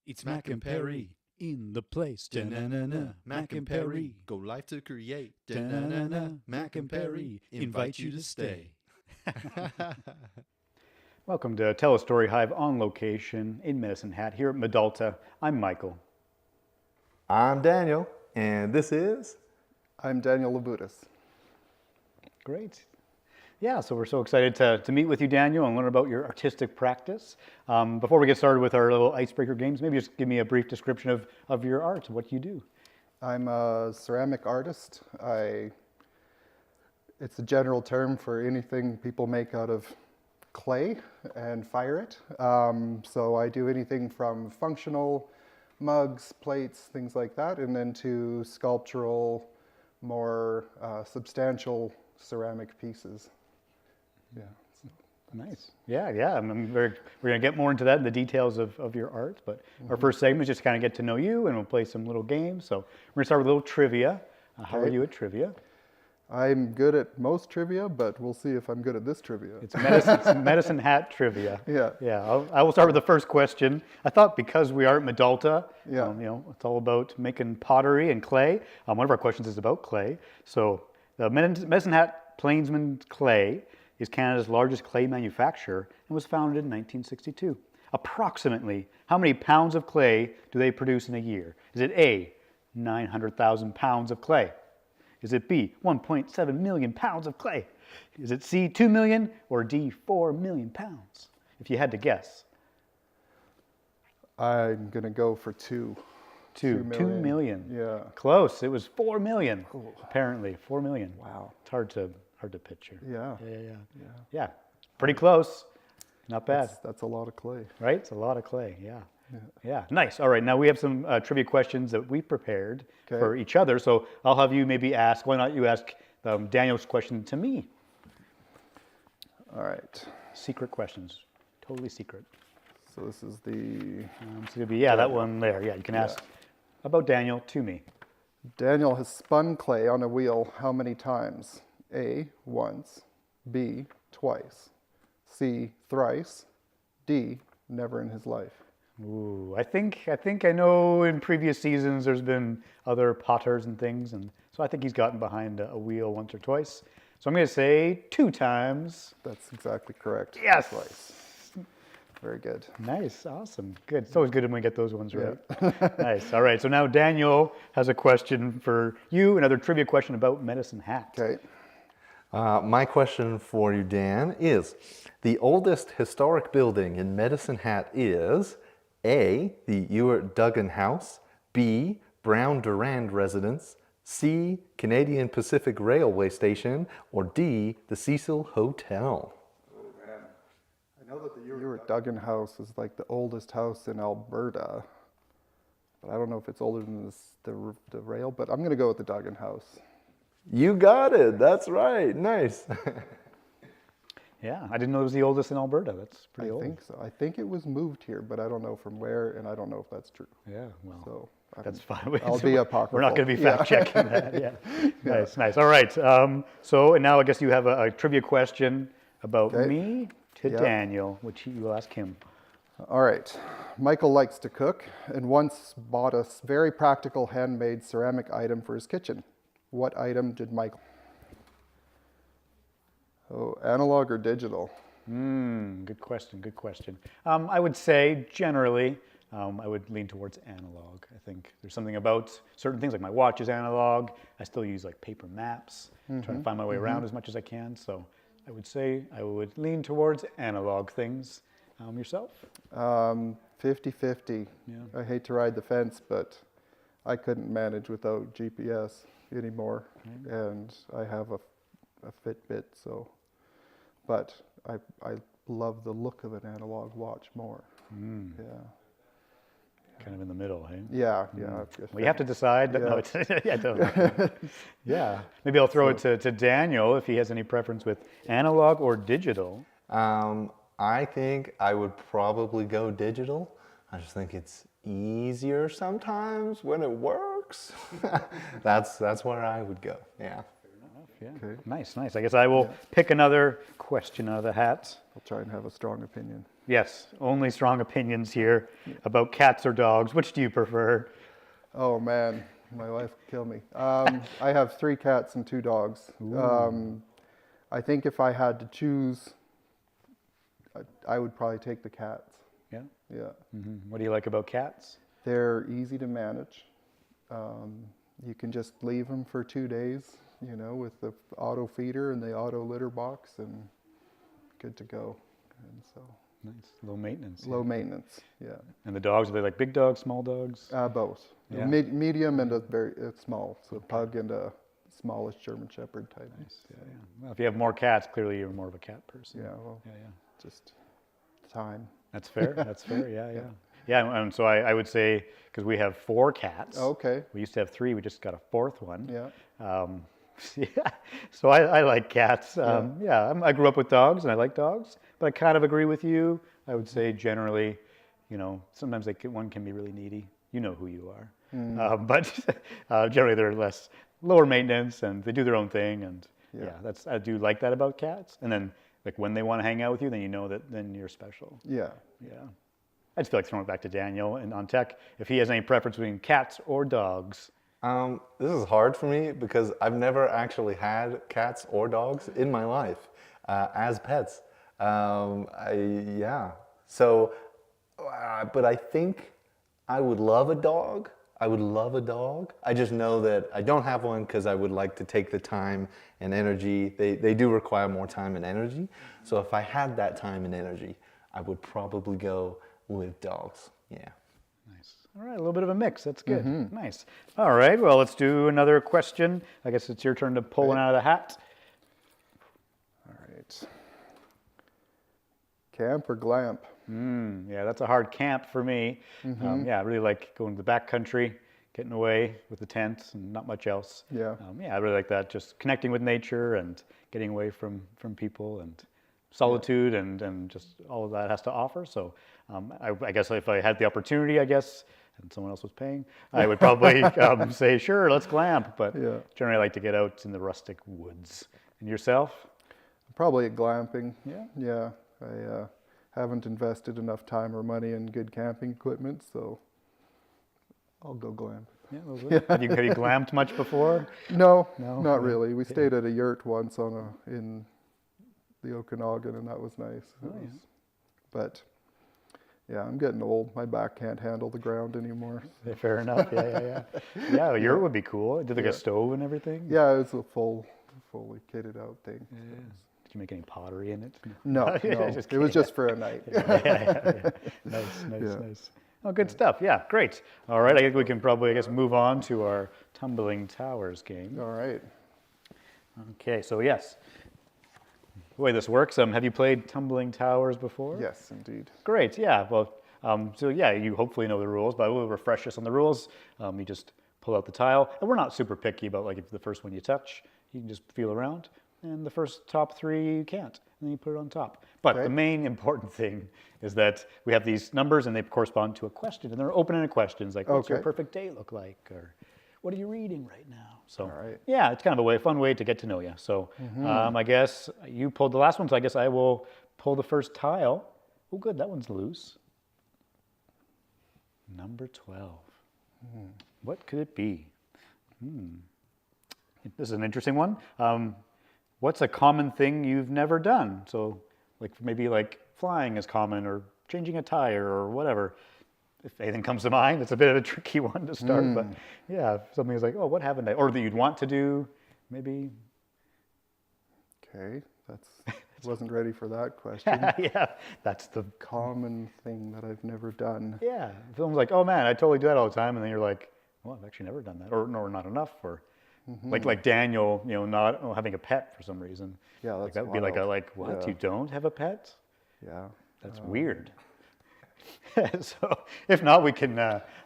It's Mac and Perry in the place. Da-na-na-na. Mac and Perry Go live to create. Da-na-na-na. Mac and Perry invite you to stay. Welcome to Tell a Story Hive on location in Medicine Hat here at Medalta. I'm Michael. I'm Daniel, and this is... I'm Daniel Labutes. Great. Yeah, so we're so excited to meet with you, Daniel, and learn about your artistic practice. Before we get started with our little icebreaker games, maybe just give me a brief description of your art, what you do. I'm a ceramic artist. It's a general term for anything people make out of clay and fire it. So I do anything from functional mugs, plates, things like that, and then to sculptural, more substantial ceramic pieces. Yeah. Nice. Yeah. We're going to get more into that, the details of your art. But our first segment is just kind of get to know you, and we'll play some little games. So we're going to start with a little trivia. How are you at trivia? I'm good at most trivia, but we'll see if I'm good at this trivia. It's medicine hat trivia. Yeah. I will start with the first question. I thought because we are at Medalta, Yeah. It's all about making pottery and clay. One of our questions is about clay. So the Medicine Hat Plainsman Clay is Canada's largest clay manufacturer and was founded in 1962. Approximately, how many pounds of clay do they produce in a year? Is it A, 900,000 pounds of clay? Is it B, 1.7 million pounds of clay? Is it C, 2 million, or D, 4 million pounds? If you had to guess. I'm going to go for two. 2 million. Yeah. Close. It was 4 million. Apparently, 4 million. Wow. It's hard to picture. Yeah. Yeah. Pretty close. Not bad. That's a lot of clay. Right? It's a lot of clay. Yeah. Nice. All right. Now we have some trivia questions that we prepared for each other. So I'll have you maybe ask. Why not you ask Daniel's question to me? All right. Secret questions. Totally secret. So this is the... It's going to be, that one there. Yeah, you can ask about Daniel to me. Daniel has spun clay on a wheel how many times? A, once. B, twice. C, thrice. D, never in his life. Ooh, I think I know in previous seasons there's been other potters and things, and so I think he's gotten behind a wheel once or twice. So I'm going to say 2 times. That's exactly correct. Yes. Twice. Very good. Nice, awesome, good. It's always good when we get those ones right. Nice. All right. So now Daniel has a question for you, another trivia question about Medicine Hat. Okay. My question for you, Dan, is the oldest historic building in Medicine Hat is A, the Ewart Duggan House, B, Brown Durand Residence, C, Canadian Pacific Railway Station, or D, the Cecil Hotel. I know that the Ewart Duggan House is like the oldest house in Alberta, but I don't know if it's older than the rail, but I'm going to go with the Duggan House. You got it. That's right. Nice. Yeah, I didn't know it was the oldest in Alberta. That's pretty old. I think so. I think it was moved here, but I don't know from where, and I don't know if that's true. Yeah, well, So that's fine. I'll be apocryphal. We're not going to be fact checking that. Yeah. Nice. All right. So and now I guess you have a trivia question about me to Daniel, which you will ask him. All right. Michael likes to cook and once bought a very practical handmade ceramic item for his kitchen. What item did Michael? Oh, analog or digital? Good question. I would say generally, I would lean towards analog. I think there's something about certain things, like my watch is analog. I still use like paper maps, trying to find my way around as much as I can. So I would say I would lean towards analog things. Yourself? 50-50. Yeah. I hate to ride the fence, but I couldn't manage without GPS anymore. And I have a Fitbit, so... But I love the look of an analog watch more. Yeah. Kind of in the middle, hey? Yeah. Well, you have to decide. Yeah. No, it's, yeah. Maybe I'll throw it to Daniel if he has any preference with analog or digital. I think I would probably go digital. I just think it's easier sometimes when it works. That's where I would go. Yeah. Yeah. Okay. Nice. I guess I will pick another question out of the hat. I'll try and have a strong opinion. Yes, only strong opinions here about cats or dogs. Which do you prefer? Oh man, my wife would kill me. I have 3 cats and 2 dogs. I think if I had to choose, I would probably take the cats. Yeah. Yeah. What do you like about cats? They're easy to manage. You can just leave them for 2 days, with the auto feeder and the auto litter box, and good to go. And so Nice, low maintenance. low maintenance. Yeah. And the dogs, are they like big dogs, small dogs? Both. Yeah. Medium and a very small. So a pug and a smallish German Shepherd type. Nice. Yeah. Well, if you have more cats, clearly you're more of a cat person. Yeah. Well, Yeah. just time. That's fair. That's fair. Yeah. Yeah, and so I would say, because we have 4 cats. Okay. We used to have 3. We just got a 4th one. Yeah. Yeah. So I like cats. I grew up with dogs, and I like dogs. But I kind of agree with you. I would say generally, sometimes one can be really needy. You know who you are. But generally they're lower maintenance, and they do their own thing. And I do like that about cats. And then like when they want to hang out with you, then you know that then you're special. Yeah. Yeah. I just feel like throwing it back to Daniel and on tech. If he has any preference between cats or dogs. This is hard for me because I've never actually had cats or dogs in my life as pets. So, but I think I would love a dog. I just know that I don't have one because I would like to take the time and energy. They do require more time and energy. So if I had that time and energy, I would probably go with dogs. Yeah. Nice. All right, a little bit of a mix. That's good. Nice. All right, well, let's do another question. I guess it's your turn to pull one out of the hat. All right. Camp or glamp? Yeah, that's a hard camp for me. I really like going to the back country, getting away with the tent and not much else. Yeah. I really like that, just connecting with nature and getting away from people and solitude and just all of that has to offer. So I guess if I had the opportunity, and someone else was paying, I would probably say, sure, let's glamp. But generally I like to get out in the rustic woods. And yourself? Probably at glamping. Yeah. Yeah. I haven't invested enough time or money in good camping equipment, so I'll go glamp. Yeah, have you glamped much before? No, not really. We stayed at a yurt once in the Okanagan, and that was nice. But yeah, I'm getting old. My back can't handle the ground anymore. Fair enough. Yeah. Yeah, a yurt would be cool. Did like a stove and everything? Yeah, it was a fully kitted out thing. Yeah. Did you make any pottery in it? No. It was just for a night. Yeah. Nice. Oh, good stuff. Yeah, great. All right, I think we can probably, move on to our Tumbling Towers game. All right. Okay, so yes. The way this works, have you played Tumbling Towers before? Yes, indeed. Great, yeah. Well, you hopefully know the rules, but I will refresh us on the rules. You just pull out the tile, and we're not super picky about like if the first one you touch, you can just feel around. And the first top 3 you can't, and then you put it on top. But the main important thing is that we have these numbers and they correspond to a question, and they're open-ended questions like, what's your perfect day look like? Or what are you reading right now? So yeah, it's kind of a fun way to get to know you. So I guess you pulled the last one, so I guess I will pull the first tile. Oh good, that one's loose. Number 12. What could it be? This is an interesting one. What's a common thing you've never done? So like maybe like flying is common, or changing a tire, or whatever. If anything comes to mind, it's a bit of a tricky one to start, but yeah, if something is like, oh, what haven't I, or that you'd want to do, maybe. Okay, wasn't ready for that question. Yeah, that's the common thing that I've never done. Yeah, someone's like, oh man, I totally do that all the time, and then you're like, well, I've actually never done that, or not enough, or like Daniel, not having a pet for some reason. Yeah, that's that would be like what? You don't have a pet? Yeah, that's weird. So if not, we can.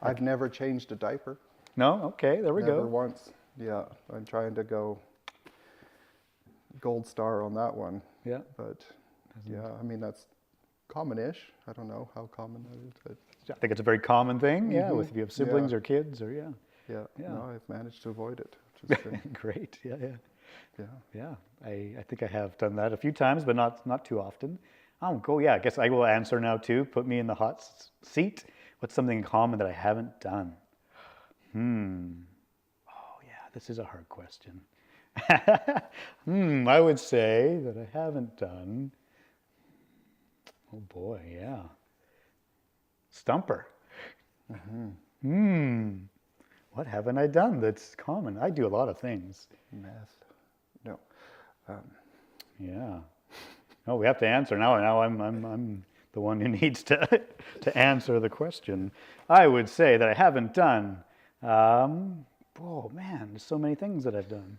I've never changed a diaper. No, okay, there we go. Never once. Yeah, I'm trying to go gold star on that one. Yeah, but yeah, I mean that's common-ish. I don't know how common that is. But I think it's a very common thing. Yeah, if you have siblings or kids, or yeah. No, I've managed to avoid it. Great. Yeah. I think I have done that a few times, but not too often. Cool. Yeah, I guess I will answer now too. Put me in the hot seat. What's something in common that I haven't done? Oh yeah, this is a hard question. I would say that I haven't done. Oh boy, yeah. Stumper. What haven't I done that's common? I do a lot of things. Math. No. Yeah. Oh, we have to answer now. Now I'm the one who needs to answer the question. I would say that I haven't done. Oh man, there's so many things that I've done.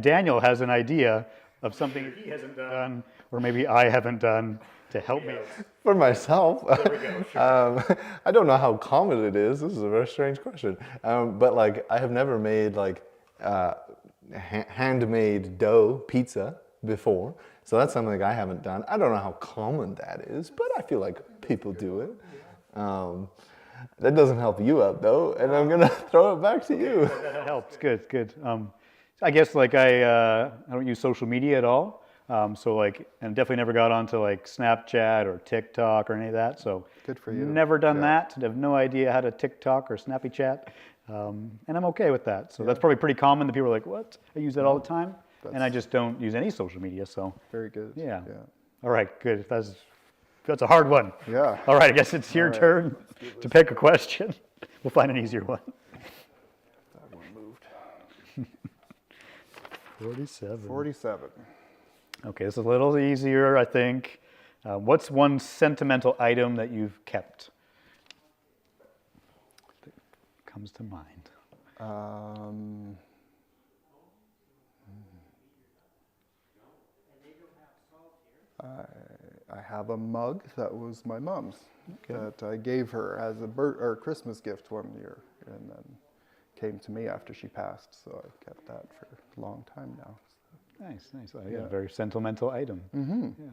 Daniel has an idea of something he hasn't done, or maybe I haven't done to help me. For myself, I don't know how common it is. This is a very strange question. But like, I have never made like handmade dough pizza before. So that's something I haven't done. I don't know how common that is, but I feel like people do it. That doesn't help you out though, and I'm gonna throw it back to you. That helps. Good. I guess like I don't use social media at all. So like, and definitely never got onto like Snapchat or TikTok or any of that. So Good for you. Never done that. I have no idea how to TikTok or Snappy Chat, and I'm okay with that. So that's probably pretty common. That people are like, "What? I use that all the time," and I just don't use any social media. So Very good. yeah. All right, good. That's a hard one. Yeah. All right, I guess it's your turn to pick a question. We'll find an easier one. That one moved. 47. 47. Okay, this is a little easier, I think. What's one sentimental item that you've kept that comes to mind? I have a mug that was my mom's that I gave her as a Christmas gift one year, and then came to me after she passed. So I've kept that for a long time now. Nice. Yeah, very sentimental item. Yeah. Do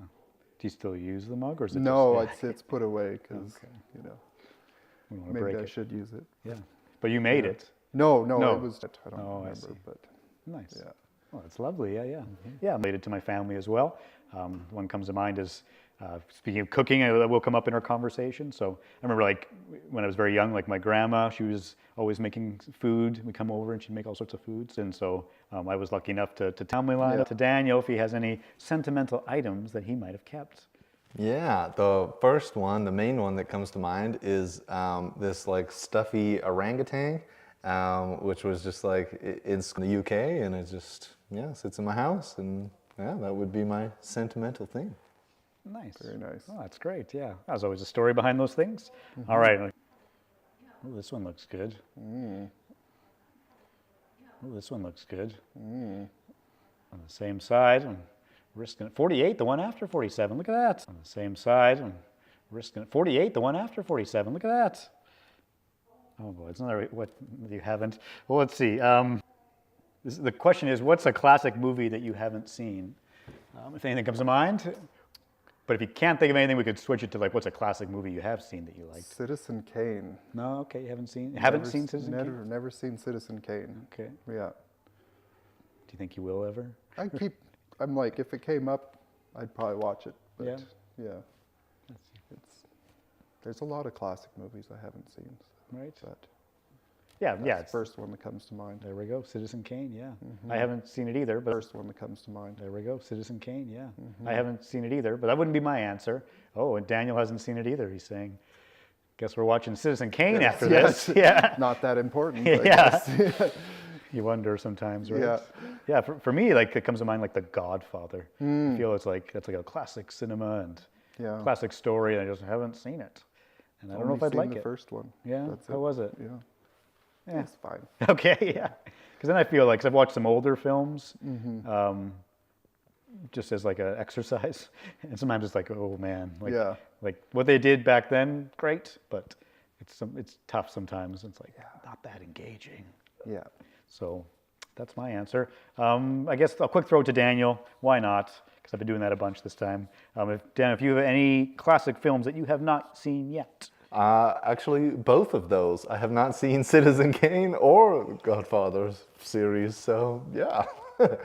you still use the mug, or is it No, just, it's put away because we don't want to maybe break I it? should use it. Yeah, but you made it. No, No. it was. I don't Oh, I remember, see. but Nice. yeah. Well, that's lovely. Yeah. Yeah, I'm related to my family as well. One comes to mind is, speaking of cooking, that will come up in our conversation. So I remember like when I was very young, like my grandma, she was always making food. We'd come over and she'd make all sorts of foods. And so I was lucky enough to tell me to Daniel if he has any sentimental items that he might have kept. Yeah, the first one, the main one that comes to mind is this like stuffy orangutan, which was just like it's in the UK, and it just sits in my house, and that would be my sentimental thing. Nice. Very nice. Oh, that's great. Yeah, there's always a story behind those things. All right. Oh, this one looks good. Oh, this one looks good. On the same side, I'm risking it. 48, the one after 47. Look at that. On the same side, I'm risking it. 48, the one after 47. Look at that. Oh boy, it's another what you haven't. Well, let's see. The question is, what's a classic movie that you haven't seen? If anything comes to mind. But if you can't think of anything, we could switch it to like, what's a classic movie you have seen that you liked? Citizen Kane. No, okay, you haven't seen Citizen Kane? Never seen Citizen Kane. Okay. Yeah. Do you think you will ever? I'm like, if it came up, I'd probably watch it. But Yeah. there's a lot of classic movies I haven't seen. So, Right. But Yeah, that's the first one that comes to mind. There we go, Citizen Kane, yeah. I haven't seen it either, but First one that comes to mind. there we go, Citizen Kane, yeah. I haven't seen it either, but that wouldn't be my answer. Oh, and Daniel hasn't seen it either, he's saying. Guess we're watching Citizen Kane after this. Yeah. Not that important. I Yeah. guess. You wonder sometimes, right? Yeah. Yeah, for me, like it comes to mind like The Godfather. I feel that's like a classic cinema and classic story, and I just haven't seen it. And I don't know if I'd like the it. first one. Yeah, That's how was it? Yeah. Yeah. It's fine. Okay, yeah. Because then I feel like, because I've watched some older films, just as like an exercise, and sometimes it's like, oh man, like what they did back then, great, but it's tough sometimes. It's like not that engaging. Yeah. So that's my answer. I guess a quick throw to Daniel. Why not? Because I've been doing that a bunch this time. Dan, if you have any classic films that you have not seen yet. Actually, both of those. I have not seen Citizen Kane or Godfather series, so yeah. There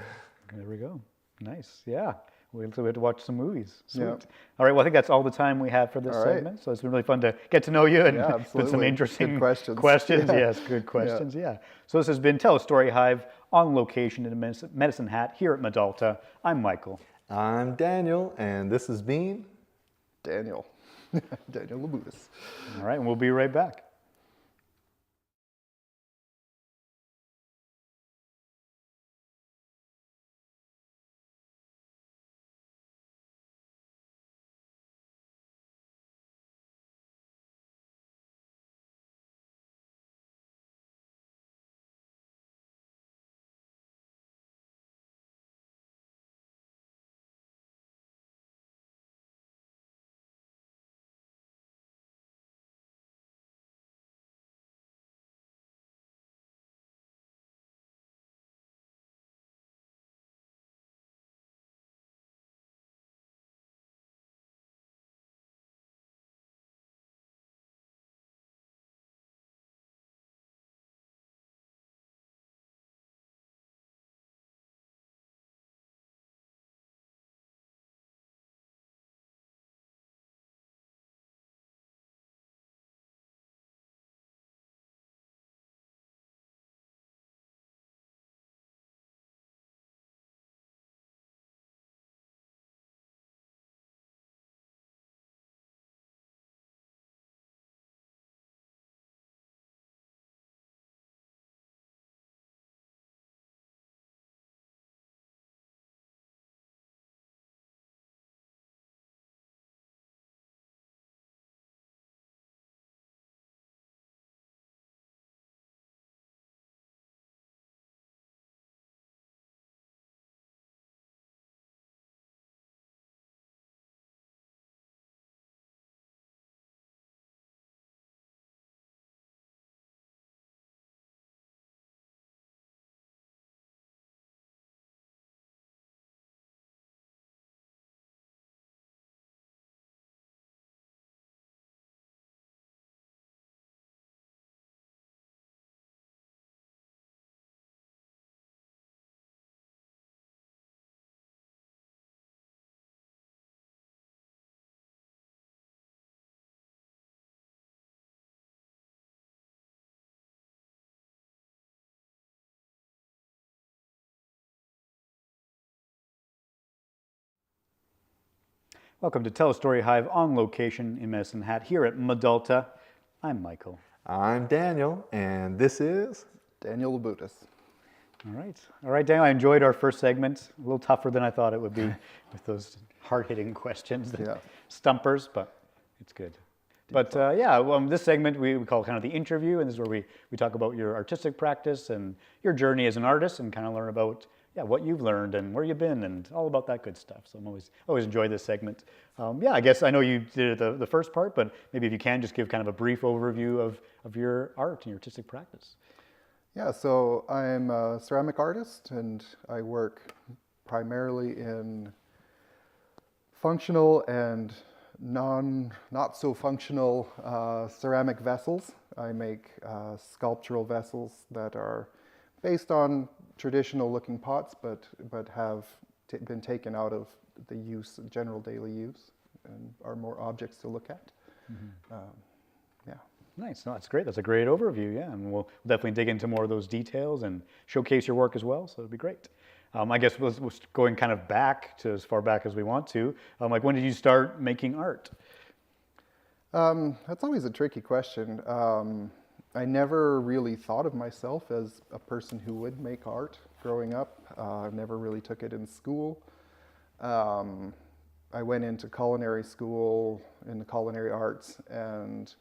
we go. Nice, yeah. We have to watch some movies. Sweet. Yeah. All right. Well, I think that's all the time we have for this All right. segment. So it's been really fun to get to know you and Yeah, been some absolutely. interesting Good questions. questions. Yeah. Yes, good questions. Yeah. So this has been Tell a Story Hive on location in Medicine Hat here at Medalta. I'm Michael. I'm Daniel, and this has been Daniel. Daniel Labutes. All right, and we'll be right back. Welcome to Tell a Story Hive on location in Medicine Hat here at Medalta. I'm Michael. I'm Daniel, and this is Daniel Labutes. All right, Daniel. I enjoyed our first segment. A little tougher than I thought it would be with those hard-hitting questions, Yeah. stumpers, but it's good. But this segment we call kind of the interview, and this is where we talk about your artistic practice and your journey as an artist, and kind of learn about what you've learned and where you've been and all about that good stuff. So I'm always enjoy this segment. I guess I know you did the first part, but maybe if you can just give kind of a brief overview of your art and your artistic practice. Yeah, so I'm a ceramic artist, and I work primarily in functional and not so functional ceramic vessels. I make sculptural vessels that are based on traditional looking pots, but have been taken out of the general daily use, and are more objects to look at. Nice. No, that's great. That's a great overview. Yeah, and we'll definitely dig into more of those details and showcase your work as well. So it'll be great. I guess we're going kind of back to as far back as we want to. Like, when did you start making art? That's always a tricky question. I never really thought of myself as a person who would make art growing up. I never really took it in school. I went into culinary school in the culinary arts and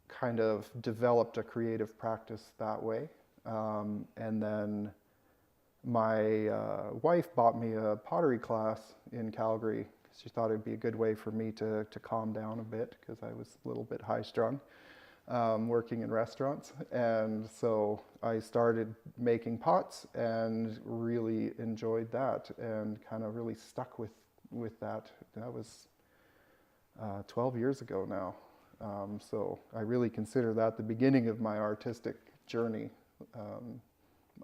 kind of developed a creative practice that way. And then my wife bought me a pottery class in Calgary. She thought it'd be a good way for me to calm down a bit, because I was a little bit high-strung working in restaurants. And so I started making pots and really enjoyed that, and kind of really stuck with that. That was 12 years ago now. So I really consider that the beginning of my artistic journey,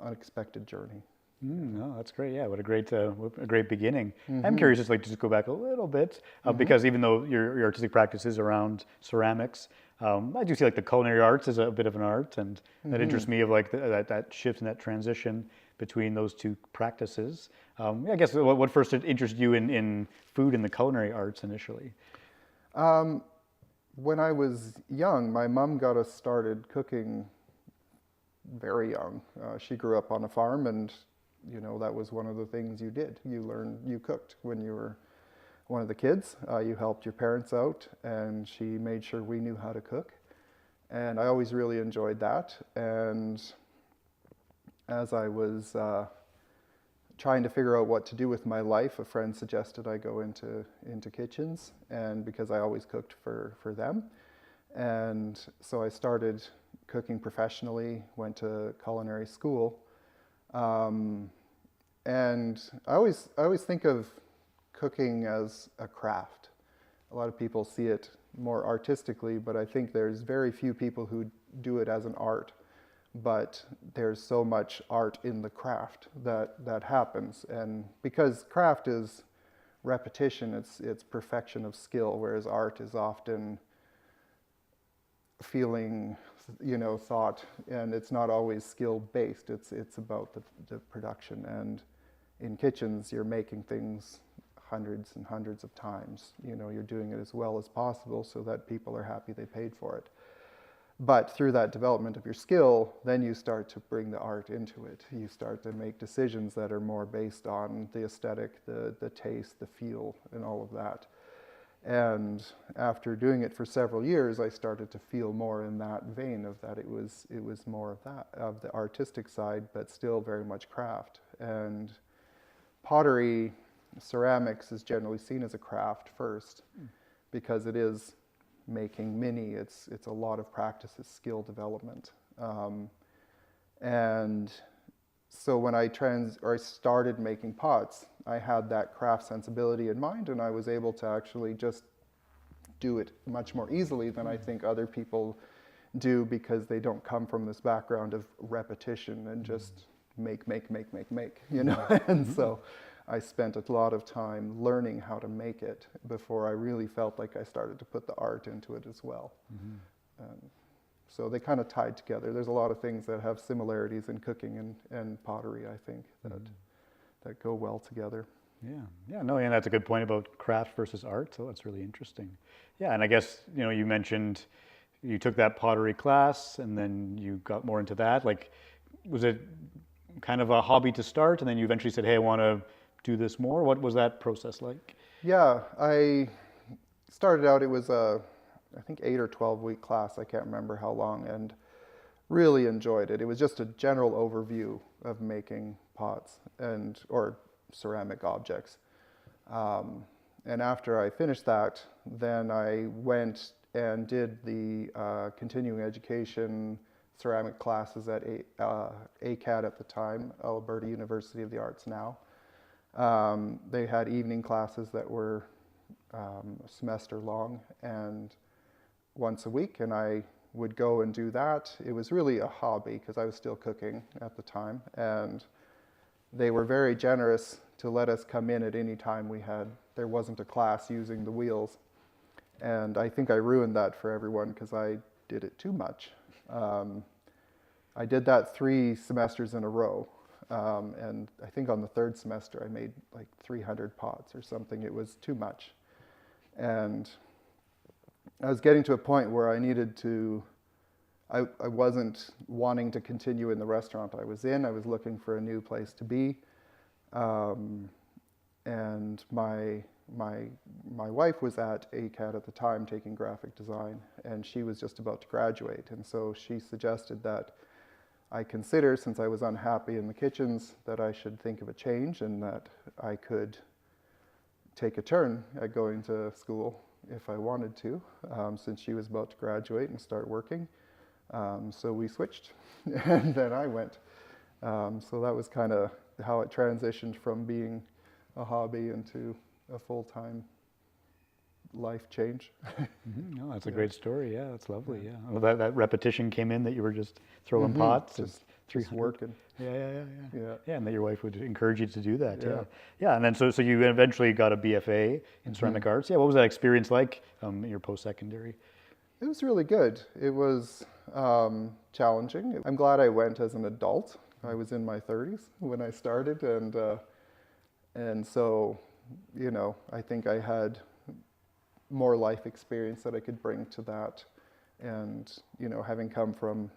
unexpected journey. No, that's great. Yeah, what a great beginning. I'm curious, just like to just go back a little bit, because even though your artistic practice is around ceramics, I do see like the culinary arts is a bit of an art, and that interests me of like that shift and that transition between those two practices. Yeah, I guess what first interested you in food and the culinary arts initially? When I was young, my mom got us started cooking very young. She grew up on a farm, and you know that was one of the things you did. You cooked when you were one of the kids. You helped your parents out, and she made sure we knew how to cook. And I always really enjoyed that. And as I was trying to figure out what to do with my life, a friend suggested I go into kitchens, and because I always cooked for them. And so I started cooking professionally, went to culinary school. And I always think of cooking as a craft. A lot of people see it more artistically, but I think there's very few people who do it as an art. But there's so much art in the craft that happens. And because craft is repetition, it's perfection of skill, whereas art is often feeling, thought, and it's not always skill-based. It's about the production. And in kitchens, you're making things hundreds and hundreds of times. You're doing it as well as possible so that people are happy they paid for it. But through that development of your skill, then you start to bring the art into it. You start to make decisions that are more based on the aesthetic, the taste, the feel, and all of that. And after doing it for several years, I started to feel more in that vein of that it was more of that, of the artistic side, but still very much craft. And pottery, ceramics is generally seen as a craft first, because it is making mini. It's a lot of practice, it's skill development. And so when I started making pots, I had that craft sensibility in mind, and I was able to actually just do it much more easily than I think other people do, because they don't come from this background of repetition and just make, and so I spent a lot of time learning how to make it before I really felt like I started to put the art into it as well. So they kind of tied together. There's a lot of things that have similarities in cooking and pottery, I think, that go well together. And that's a good point about craft versus art, so that's really interesting. Yeah, and I guess, you mentioned you took that pottery class and then you got more into that. Like, was it kind of a hobby to start, and then you eventually said, hey, I want to do this more? What was that process like? Yeah, I started out, it was I think 8 or 12 week class, I can't remember how long, and really enjoyed it. It was just a general overview of making pots or ceramic objects. And after I finished that, then I went and did the continuing education ceramic classes at ACAD at the time, Alberta University of the Arts now. They had evening classes that were a semester long and once a week, and I would go and do that. It was really a hobby because I was still cooking at the time, and they were very generous to let us come in at any time there wasn't a class using the wheels. And I think I ruined that for everyone because I did it too much. I did that 3 semesters in a row. And I think on the 3rd semester I made like 300 pots or something. It was too much. And I was getting to a point where I needed to, I wasn't wanting to continue in the restaurant I was in. I was looking for a new place to be. And my wife was at ACAD at the time taking graphic design, and she was just about to graduate. And so she suggested that I consider, since I was unhappy in the kitchens, that I should think of a change and that I could take a turn at going to school if I wanted to, since she was about to graduate and start working. So we switched, and then I went. So that was kind of how it transitioned from being a hobby into a full-time life change. No, that's a great story. Yeah, that's lovely. Yeah, well, that repetition came in, that you were just throwing pots. Just just 300. working. Yeah, and that your wife would encourage you to do that. Yeah. Yeah. And then so you eventually got a BFA in ceramic arts. Yeah, what was that experience like in your post-secondary? It was really good. It was challenging. I'm glad I went as an adult. I was in my 30s when I started, and so, you know, I think I had more life experience that I could bring to that. And, you know, having come from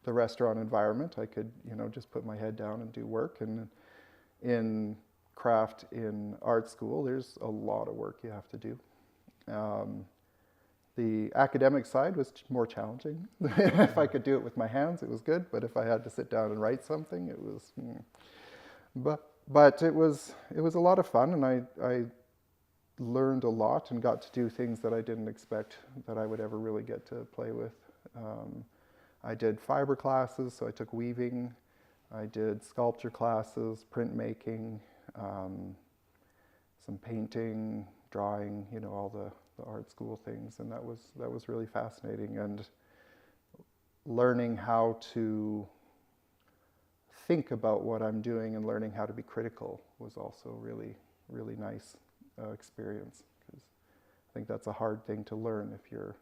the restaurant environment, I could, you know, just put my head down and do work. And in craft, in art school, there's a lot of work you have to do. The academic side was more challenging. If I could do it with my hands, it was good. But if I had to sit down and write something, it was. But it was a lot of fun, and I learned a lot and got to do things that I didn't expect that I would ever really get to play with. I did fiber classes, so I took weaving. I did sculpture classes, printmaking, some painting, drawing, you know, all the art school things, and that was really fascinating. And learning how to think about what I'm doing and learning how to be critical was also really, really nice experience, because I think that's a hard thing to learn if you're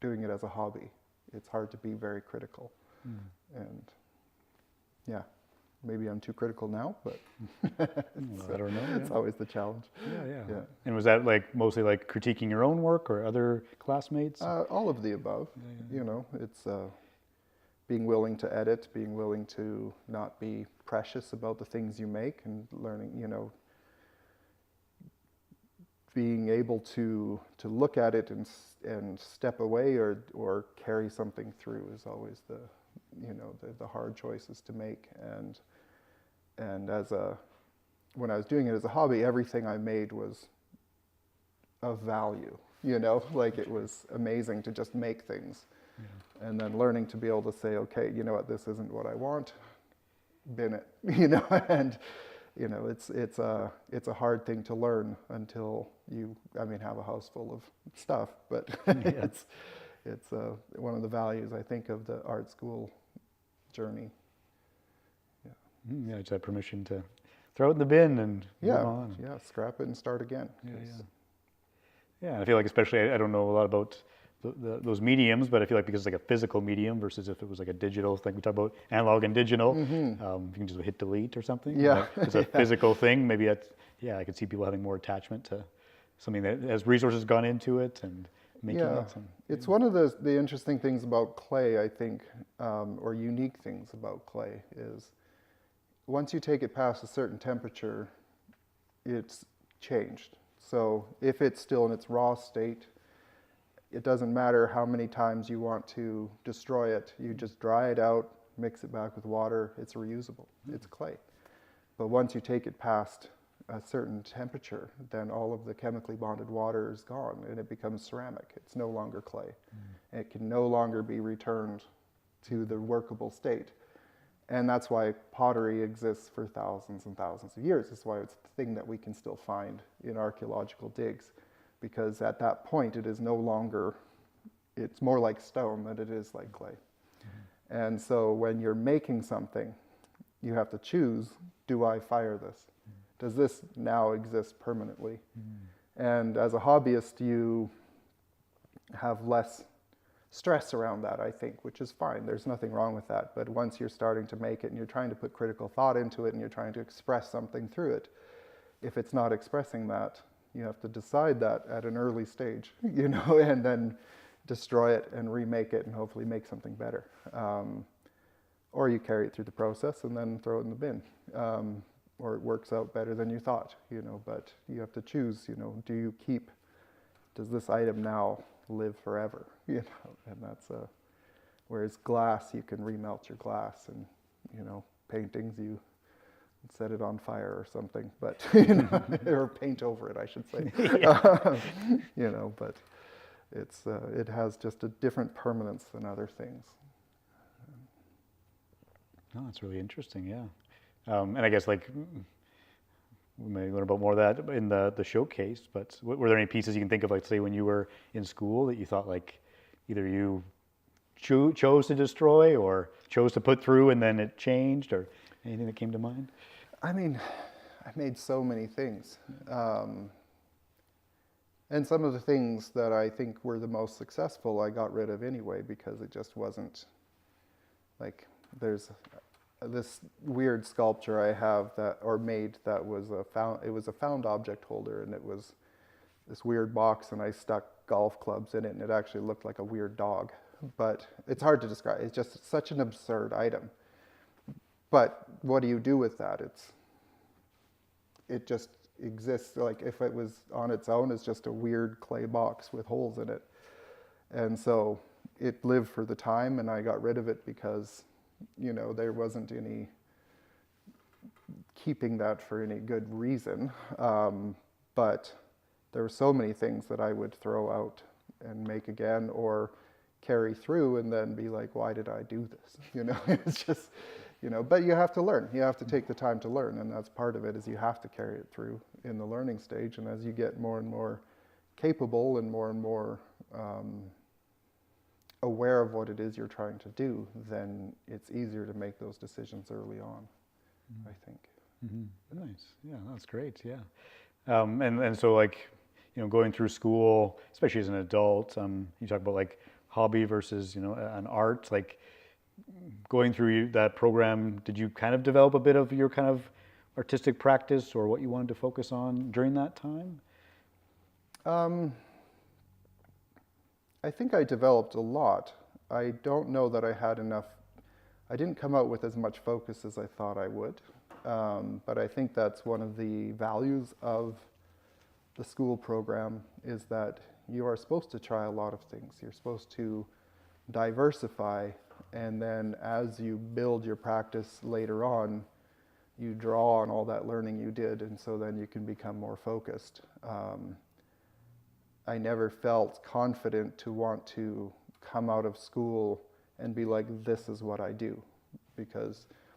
doing it as a hobby. It's hard to be very critical. And yeah, maybe I'm too critical now, but I don't know. it's always the challenge. Yeah. And was that like mostly like critiquing your own work or other classmates? All of the above. You know, it's being willing to edit, being willing to not be precious about the things you make, and learning, you know, being able to look at it and step away or carry something through is always the, you know, the hard choices to make. And when I was doing it as a hobby, everything I made was of value, you know, like it was amazing to just make things. And then learning to be able to say, okay, you know what, this isn't what I want, bin it, you know. And you know, it's a hard thing to learn until you, I mean, have a house full of stuff, but it's one of the values, I think, of the art school journey. Yeah, just have permission to throw it in the bin and move on. Yeah, scrap it and start again. Yeah, and I feel like, especially, I don't know a lot about those mediums, but I feel like because it's like a physical medium versus if it was like a digital thing, we talk about analog and digital, you can just hit delete or something. Yeah. It's a physical thing. Maybe that's, I could see people having more attachment to something that has resources gone into it and making it. And, it's one of the interesting things about clay, I think, or unique things about clay is once you take it past a certain temperature, it's changed. So if it's still in its raw state, it doesn't matter how many times you want to destroy it. You just dry it out, mix it back with water, it's reusable. It's clay. But once you take it past a certain temperature, then all of the chemically bonded water is gone and it becomes ceramic. It's no longer clay. It can no longer be returned to the workable state. And that's why pottery exists for thousands and thousands of years. That's why it's the thing that we can still find in archaeological digs. Because at that point, it is no longer, it's more like stone than it is like clay. And so when you're making something, you have to choose, do I fire this? Does this now exist permanently? And as a hobbyist, you have less stress around that, I think, which is fine. There's nothing wrong with that. But once you're starting to make it and you're trying to put critical thought into it and you're trying to express something through it, if it's not expressing that, you have to decide that at an early stage, you know, and then destroy it and remake it and hopefully make something better. Or you carry it through the process and then throw it in the bin. Or it works out better than you thought, you know, but you have to choose, you know, does this item now live forever, you know, and that's whereas glass, you can remelt your glass, and, you know, paintings, you set it on fire or something, but, you know, or paint over it, I should say. You know, but it has just a different permanence than other things. No, that's really interesting, yeah. And I guess, like, we may learn about more of that in the showcase, but were there any pieces you can think of, like, say, when you were in school that you thought, like, either you chose to destroy or chose to put through and then it changed, or anything that came to mind? I mean, I made so many things. And some of the things that I think were the most successful, I got rid of anyway, because it just wasn't, like, there's this weird sculpture I have made that was it was a found object holder, and it was this weird box, and I stuck golf clubs in it, and it actually looked like a weird dog. But it's hard to describe. It's just such an absurd item. But what do you do with that? It just exists. Like, if it was on its own, it's just a weird clay box with holes in it. And so it lived for the time, and I got rid of it because, you know, there wasn't any keeping that for any good reason. But there were so many things that I would throw out and make again, or carry through and then be like, why did I do this? You know, it's just, you know, but you have to learn. You have to take the time to learn, and that's part of it, is you have to carry it through in the learning stage. And as you get more and more capable and more aware of what it is you're trying to do, then it's easier to make those decisions early on, I think. Mm-hmm. Nice. Yeah, that's great. Yeah. And so, like, you know, going through school, especially as an adult, you talk about like hobby versus, you know, an art, like going through that program, did you kind of develop a bit of your kind of artistic practice or what you wanted to focus on during that time? I think I developed a lot. I don't know that I had enough. I didn't come out with as much focus as I thought I would. But I think that's one of the values of the school program, is that you are supposed to try a lot of things. You're supposed to diversify, and then as you build your practice later on, you draw on all that learning you did, and so then you can become more focused. I never felt confident to want to come out of school and be like, this is what I do,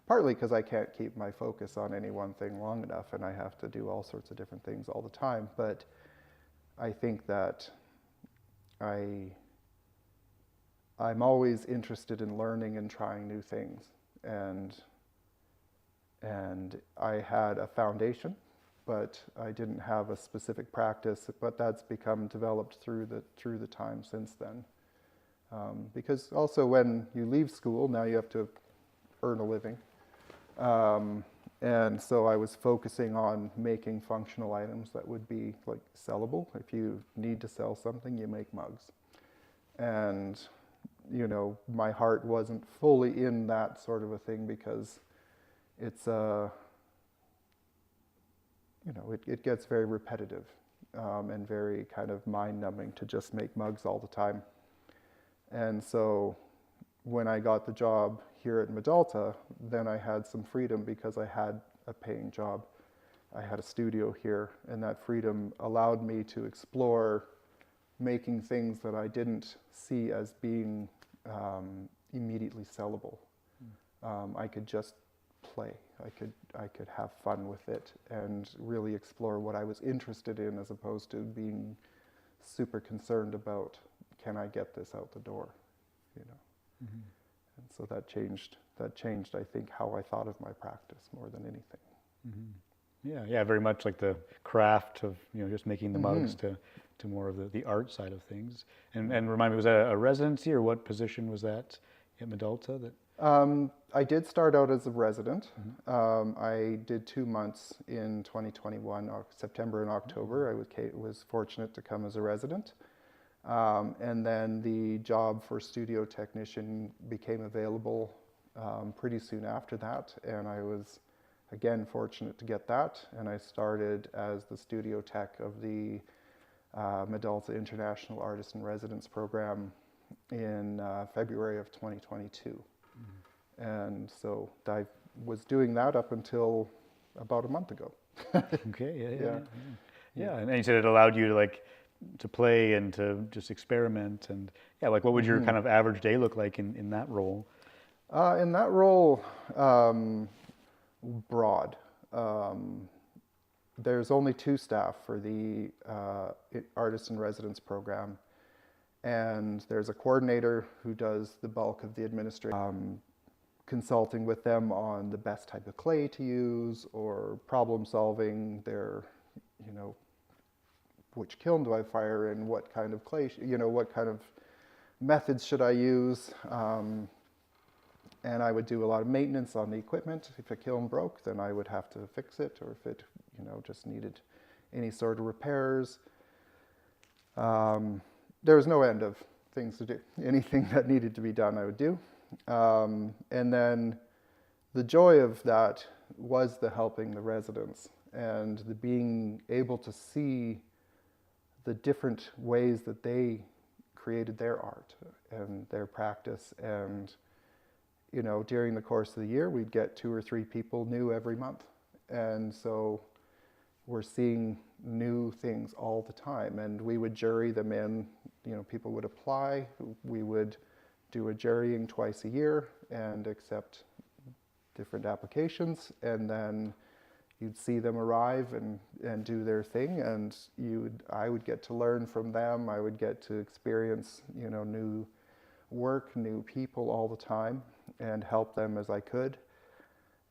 partly because I can't keep my focus on any one thing long enough, and I have to do all sorts of different things all the time. But I think that I'm always interested in learning and trying new things, and I had a foundation, but I didn't have a specific practice. But that's become developed through the time since then. Because also when you leave school, now you have to earn a living. And so I was focusing on making functional items that would be like sellable. If you need to sell something, you make mugs. And, you know, my heart wasn't fully in that sort of a thing, because it's you know, it gets very repetitive and very kind of mind-numbing to just make mugs all the time. And so when I got the job here at Medalta, then I had some freedom because I had a paying job. I had a studio here, and that freedom allowed me to explore making things that I didn't see as being immediately sellable. I could just play. I could have fun with it and really explore what I was interested in, as opposed to being super concerned about, can I get this out the door, you know? Mm-hmm. And so that changed, I think, how I thought of my practice more than anything. Mm-hmm. Yeah, very much like the craft of, you know, just making the mugs to more of the art side of things. And remind me, was that a residency, or what position was that at Medalta? I did start out as a resident. I did 2 months in 2021, September and October. I was fortunate to come as a resident. And then the job for studio technician became available pretty soon after that, and I was again fortunate to get that, and I started as the studio tech of the Medalta International Artist in Residence program in February of 2022. And so I was doing that up until about a month ago. Okay, yeah. And you said it allowed you to play and to just experiment, and what would your kind of average day look like in that role? In that role, broad. There's only 2 staff for the Artist in Residence program, and there's a coordinator who does the bulk of the administration, consulting with them on the best type of clay to use, or problem solving their, you know, which kiln do I fire in, what kind of clay, you know, what kind of methods should I use. And I would do a lot of maintenance on the equipment. If a kiln broke, then I would have to fix it, or if it, you know, just needed any sort of repairs. There was no end of things to do. Anything that needed to be done, I would do. And then the joy of that was the helping the residents and the being able to see the different ways that they created their art and their practice. And you know, during the course of the year, we'd get 2 or 3 people new every month. And so we're seeing new things all the time. And we would jury them in, you know, people would apply. We would do a jurying twice a year and accept different applications. And then you'd see them arrive and do their thing. And I would get to learn from them. I would get to experience, you know, new work, new people all the time, and help them as I could.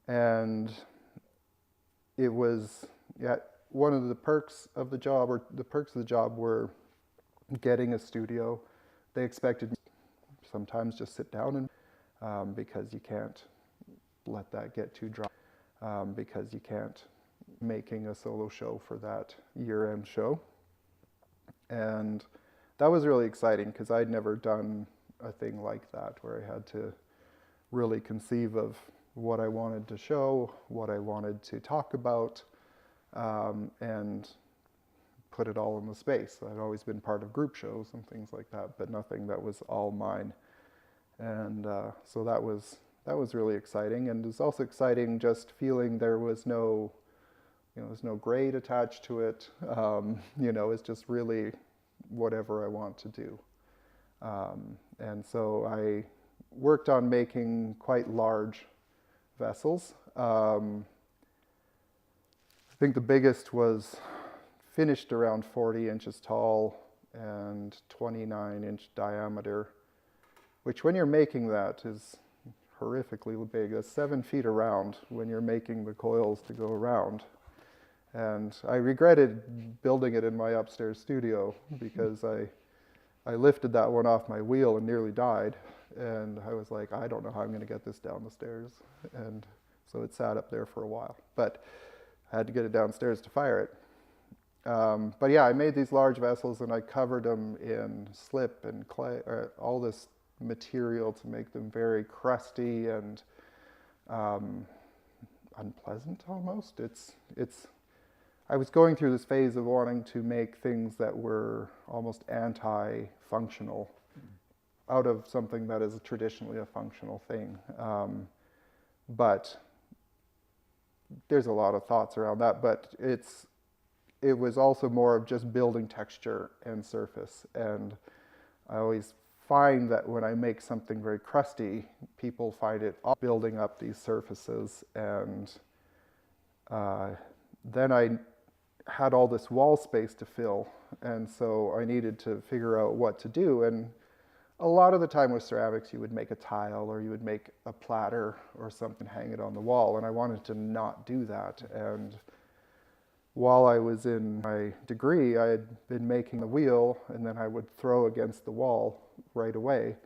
And it was, yeah, one of the perks of the job, or the perks of the job, were getting a studio. They expected me to sometimes just sit down and because you can't let that get too dry, because you can't making a solo show for that year-end show. And that was really exciting because I'd never done a thing like that, where I had to really conceive of what I wanted to show, what I wanted to talk about, and put it all in the space. I'd always been part of group shows and things like that, but nothing that was all mine. And so that was really exciting. And it was also exciting just feeling there was no, you know, there's no grade attached to it. You know, it's just really whatever I want to do. And so I worked on making quite large vessels. I think the biggest was finished around 40 inches tall and 29-inch diameter, which when you're making that is horrifically big. That's 7 feet around when you're making the coils to go around. And I regretted building it in my upstairs studio because I lifted that one off my wheel and nearly died. And I was like, I don't know how I'm going to get this down the stairs. And so it sat up there for a while. But I had to get it downstairs to fire it. But yeah, I made these large vessels and I covered them in slip and clay, or all this material to make them very crusty and unpleasant almost. I was going through this phase of wanting to make things that were almost anti-functional out of something that is traditionally a functional thing. But there's a lot of thoughts around that, but it was also more of just building texture and surface. And I always find that when I make something very crusty, people find it building up these surfaces. And then I had all this wall space to fill, and so I needed to figure out what to do. And a lot of the time with ceramics, you would make a tile or you would make a platter or something, hang it on the wall, and I wanted to not do that. And while I was in my degree, I had been making the wheel, and then I would throw against the wall right away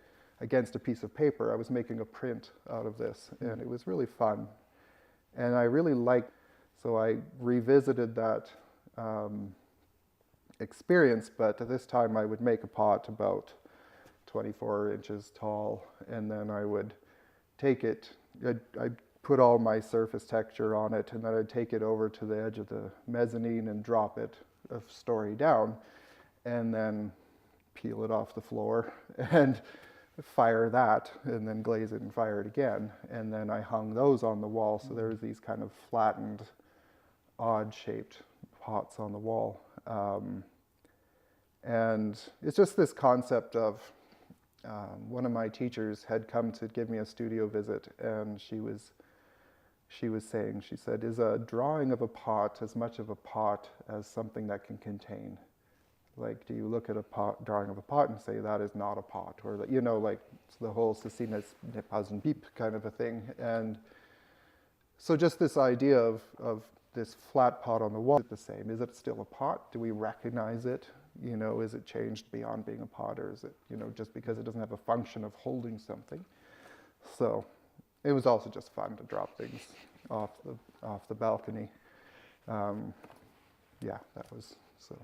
against a piece of paper. I was making a print out of this, and it was really fun. And I really liked, so I revisited that experience, but this time I would make a pot about 24 inches tall, and then I would take it, I'd put all my surface texture on it, and then I'd take it over to the edge of the mezzanine and drop it a story down, and then peel it off the floor and fire that, and then glaze it and fire it again. And then I hung those on the wall, so there was these kind of flattened, odd-shaped pots on the wall. And it's just this concept of, one of my teachers had come to give me a studio visit, and she was saying, she said, is a drawing of a pot as much of a pot as something that can contain Like, do you look at a pot, drawing of a pot and say that is not a pot, or that, you know, like the whole ceci n'est pas une pipe kind of a thing. And so just this idea of this flat pot on the wall, is it the same? Is it still a pot? Do we recognize it? You know, is it changed beyond being a pot, or is it, you know, just because it doesn't have a function of holding something? So it was also just fun to drop things off the balcony. Yeah, that was so.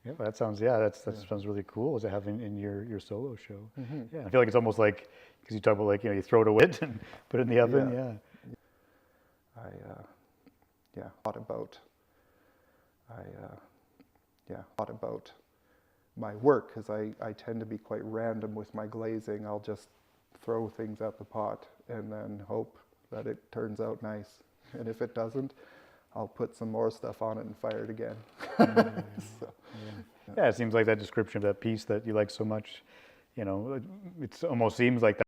Yeah, that sounds that sounds really cool to have in your solo show. Yeah, I feel like it's almost like, because you talk about, like, you know, you throw it away and put it in the oven. I thought about my work, because I tend to be quite random with my glazing. I'll just throw things at the pot and then hope that it turns out nice. And if it doesn't, I'll put some more stuff on it and fire it again. So, yeah, it seems like that description of that piece that you like so much, you know, it almost seems like that.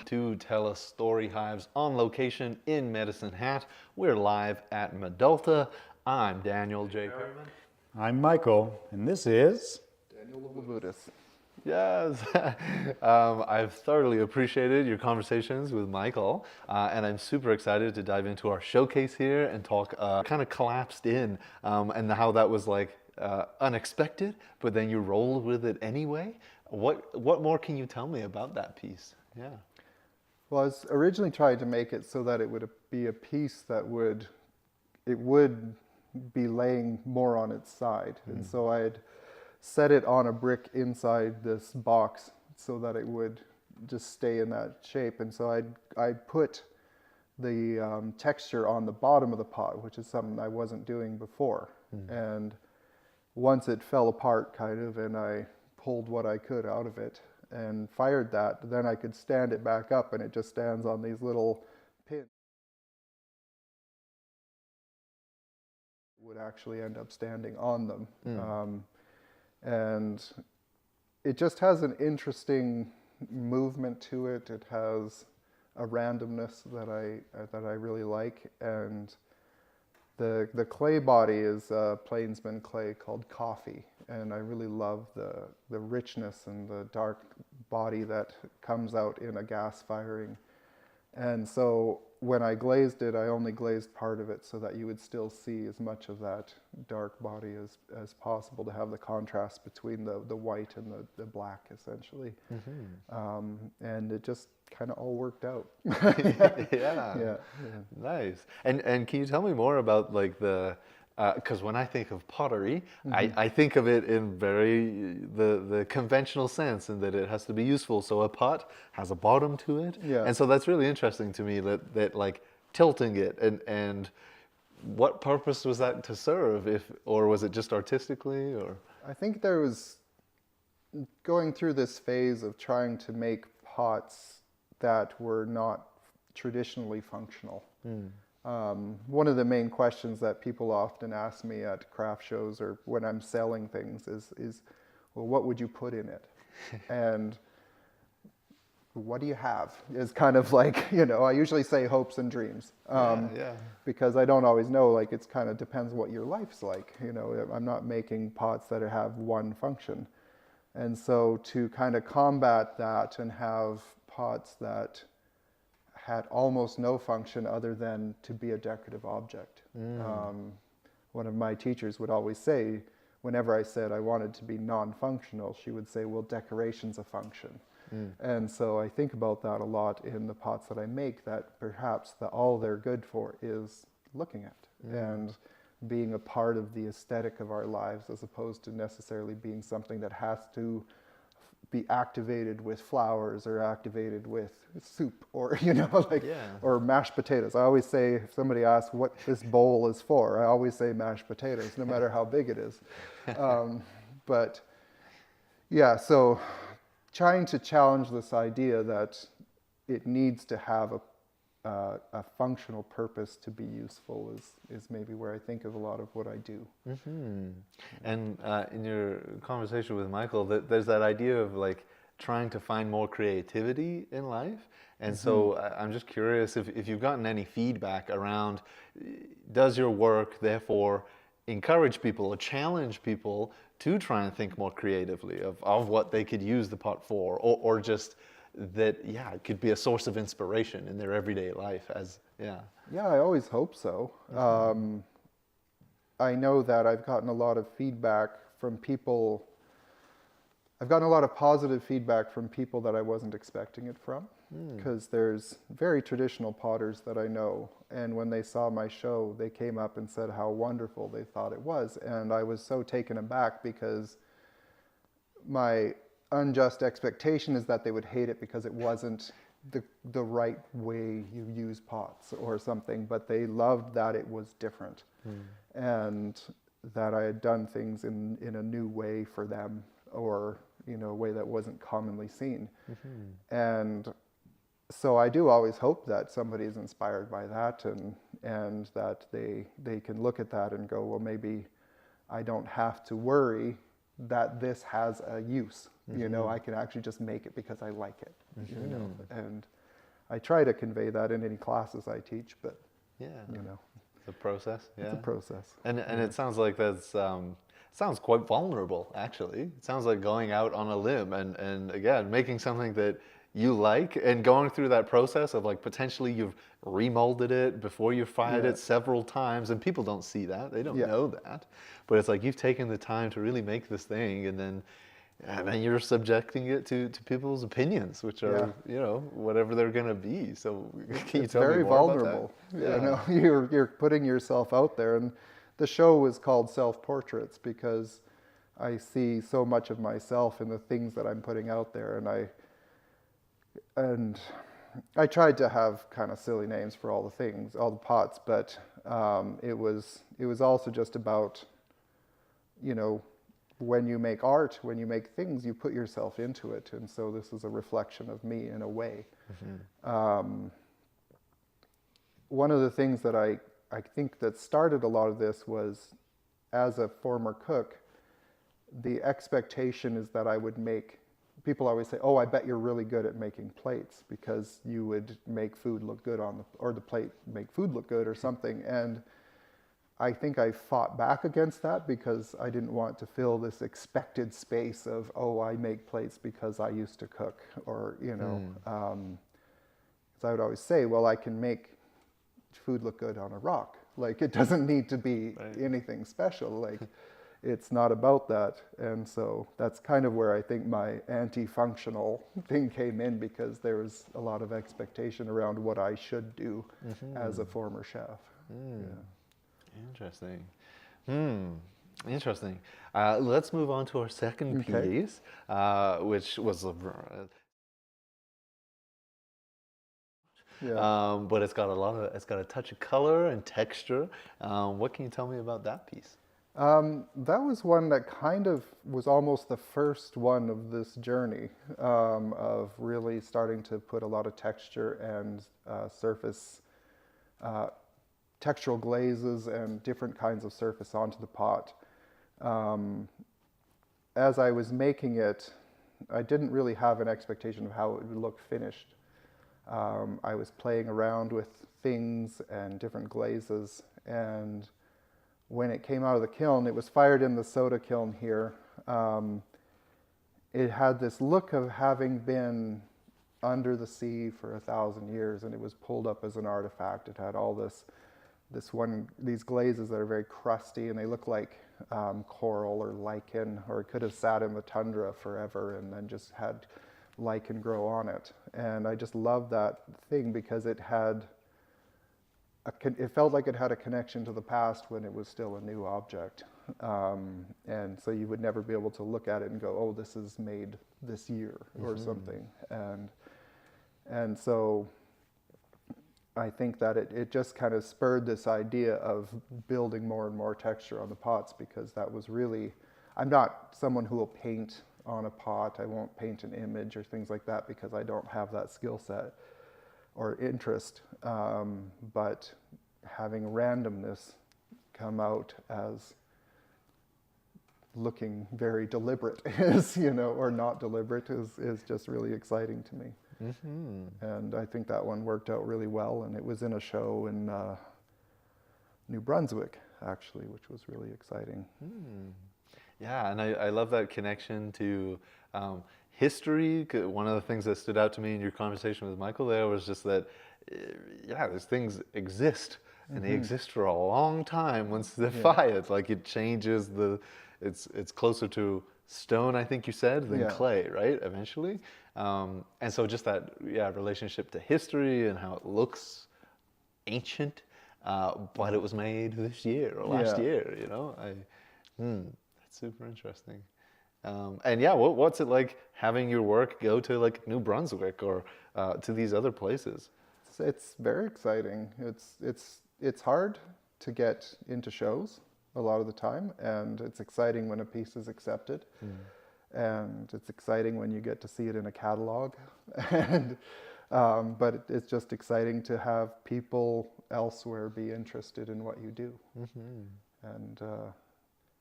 To tell us story hives on location in Medicine Hat, we're live at Medalta. I'm Daniel J. Perryman. I'm Michael, and this is Daniel Labutes. Yes, I've thoroughly appreciated your conversations with Michael, and I'm super excited to dive into our showcase here and talk kind of collapsed in, and how that was like unexpected, but then you rolled with it anyway. What more can you tell me about that piece? Yeah. Well, I was originally trying to make it so that it would be a piece that would be laying more on its side. And so I had set it on a brick inside this box so that it would just stay in that shape. And so I'd put the texture on the bottom of the pot, which is something I wasn't doing before. And once it fell apart kind of, and I pulled what I could out of it and fired that, then I could stand it back up, and it just stands on these little pins. Would actually end up standing on them. And it just has an interesting movement to it. It has a randomness that I really like. And the clay body is a plainsman clay called coffee, and I really love the richness and the dark body that comes out in a gas firing. And so when I glazed it, I only glazed part of it so that you would still see as much of that dark body as possible, to have the contrast between the white and the black, essentially. And it just kind of all worked out. Yeah. Nice. And can you tell me more about like because when I think of pottery, I think of it in the conventional sense, in that it has to be useful. So a pot has a bottom to it. Yeah. And so that's really interesting to me, that like tilting it, and what purpose was that to serve, or was it just artistically, or? I think there was going through this phase of trying to make pots that were not traditionally functional. One of the main questions that people often ask me at craft shows or when I'm selling things is well, what would you put in it? And what do you have? Is kind of like, I usually say hopes and dreams. Because I don't always know, like it's kind of depends what your life's like. I'm not making pots that have one function. And so to kind of combat that and have pots that had almost no function other than to be a decorative object. One of my teachers would always say, whenever I said I wanted to be non-functional, she would say, well, decoration's a function. And so I think about that a lot in the pots that I make, that perhaps all they're good for is looking at and being a part of the aesthetic of our lives, as opposed to necessarily being something that has to be activated with flowers or activated with soup or, or mashed potatoes. I always say, if somebody asks what this bowl is for, I always say mashed potatoes, no matter how big it is. But yeah, so trying to challenge this idea that it needs to have a functional purpose to be useful is maybe where I think of a lot of what I do. And in your conversation with Michael, there's that idea of like trying to find more creativity in life. And so I'm just curious if you've gotten any feedback around, does your work therefore encourage people or challenge people to try and think more creatively of what they could use the pot for, or just that, it could be a source of inspiration in their everyday life Yeah, I always hope so. I know that I've gotten a lot of feedback from people. I've gotten a lot of positive feedback from people that I wasn't expecting it from, because there's very traditional potters that I know, and when they saw my show, they came up and said how wonderful they thought it was, and I was so taken aback, because my unjust expectation is that they would hate it because it wasn't the right way you use pots or something, but they loved that it was different and that I had done things in a new way for them, or a way that wasn't commonly seen. And so I do always hope that somebody is inspired by that, and that they can look at that and go, well, maybe I don't have to worry that this has a use. I can actually just make it because I like it. And I try to convey that in any classes I teach, but it's a process. It's a process. And it sounds like that's sounds quite vulnerable, actually. It sounds like going out on a limb and again making something that you like, and going through that process of like potentially you've remolded it before you fired it several times, and people don't see that, they don't know that, but it's like you've taken the time to really make this thing, and then you're subjecting it to people's opinions, which are whatever they're going to be. So can you tell me more vulnerable about that? You're putting yourself out there, and the show is called Self-Portraits because I see so much of myself in the things that I'm putting out there, and I tried to have kind of silly names for all the things, all the pots, but it was also just about, when you make art, when you make things, you put yourself into it, and so this is a reflection of me in a way. One of the things that I think that started a lot of this was, as a former cook, the expectation is that I would make people always say, "Oh, I bet you're really good at making plates because you would make food look good on the, or the plate make food look good or something." And I think I fought back against that because I didn't want to fill this expected space of, "Oh, I make plates because I used to cook," or you know, because I would always say, "Well, I can make food look good on a rock. Like it doesn't need to be anything special. Like it's not about that." And so that's kind of where I think my anti-functional thing came in, because there was a lot of expectation around what I should do as a former chef. Yeah. Interesting. Interesting. Let's move on to our second piece, which was but it's got it's got a touch of color and texture. What can you tell me about that piece? That was one that kind of was almost the first one of this journey of really starting to put a lot of texture and surface, textural glazes and different kinds of surface onto the pot. As I was making it, I didn't really have an expectation of how it would look finished. I was playing around with things and different glazes, and when it came out of the kiln, it was fired in the soda kiln here. It had this look of having been under the sea for 1,000 years, and it was pulled up as an artifact. It had all these glazes that are very crusty, and they look like coral or lichen, or it could have sat in the tundra forever and then just had lichen grow on it. And I just loved that thing because it felt like it had a connection to the past when it was still a new object. And so you would never be able to look at it and go, "Oh, this is made this year," or something. And so I think that it just kind of spurred this idea of building more and more texture on the pots, because that was really, I'm not someone who will paint on a pot. I won't paint an image or things like that because I don't have that skill set or interest. But having randomness come out as looking very deliberate is, or not deliberate is just really exciting to me. And I think that one worked out really well, and it was in a show in New Brunswick, actually, which was really exciting. Yeah, and I love that connection to history. One of the things that stood out to me in your conversation with Michael there was just that, these things exist, and they exist for a long time once they fire it. Like it changes it's closer to stone, I think you said, than clay, right, eventually. And so just that, relationship to history and how it looks ancient, but it was made this year or last year, that's super interesting. And what's it like having your work go to like New Brunswick or to these other places? It's very exciting. It's hard to get into shows a lot of the time, and it's exciting when a piece is accepted. And it's exciting when you get to see it in a catalog. And but it's just exciting to have people elsewhere be interested in what you do. And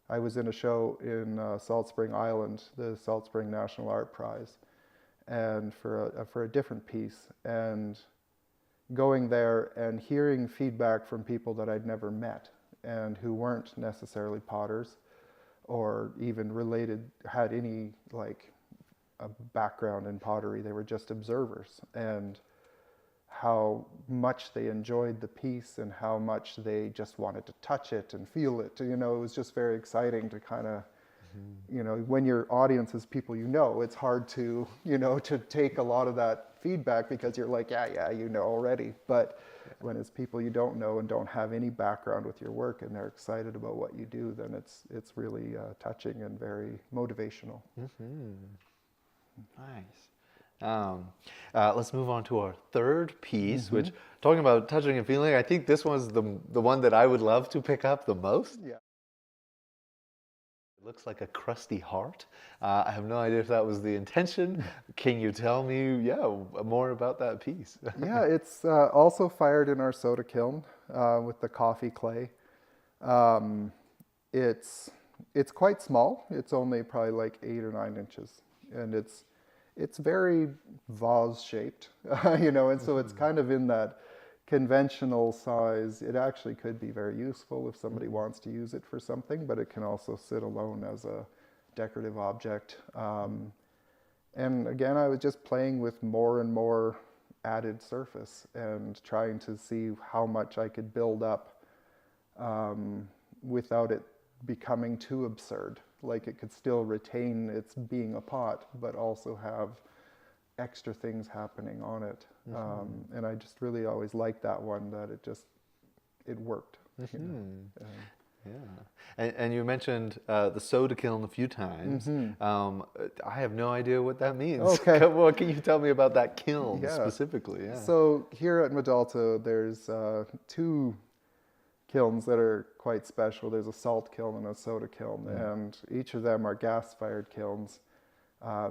I was in a show in Salt Spring Island, the Salt Spring National Art Prize, and for a different piece, and going there and hearing feedback from people that I'd never met and who weren't necessarily potters or even had any like a background in pottery. They were just observers, and how much they enjoyed the piece and how much they just wanted to touch it and feel it. It was just very exciting to kind of, when your audience is people it's hard to, to take a lot of that feedback because you're like, already. But when it's people you don't know and don't have any background with your work and they're excited about what you do, then it's really touching and very motivational. Nice. Let's move on to our third piece, which, talking about touching and feeling, I think this one's the one that I would love to pick up the most. Yeah. It looks like a crusty heart. I have no idea if that was the intention. Can you tell me, more about that piece? Yeah, it's also fired in our soda kiln with the coffee clay. It's quite small. It's only probably like 8 or 9 inches, and it's very vase shaped, and so it's kind of in that conventional size. It actually could be very useful if somebody wants to use it for something, but it can also sit alone as a decorative object. And again, I was just playing with more and more added surface and trying to see how much I could build up without it becoming too absurd. Like it could still retain its being a pot, but also have extra things happening on it. And I just really always liked that one, that it worked. Yeah, and you mentioned the soda kiln a few times. I have no idea what that means. Okay. What can you tell me about that kiln Yeah. specifically? Yeah. So here at Medalta, there's two kilns that are quite special. There's a salt kiln and a soda kiln, and each of them are gas-fired kilns.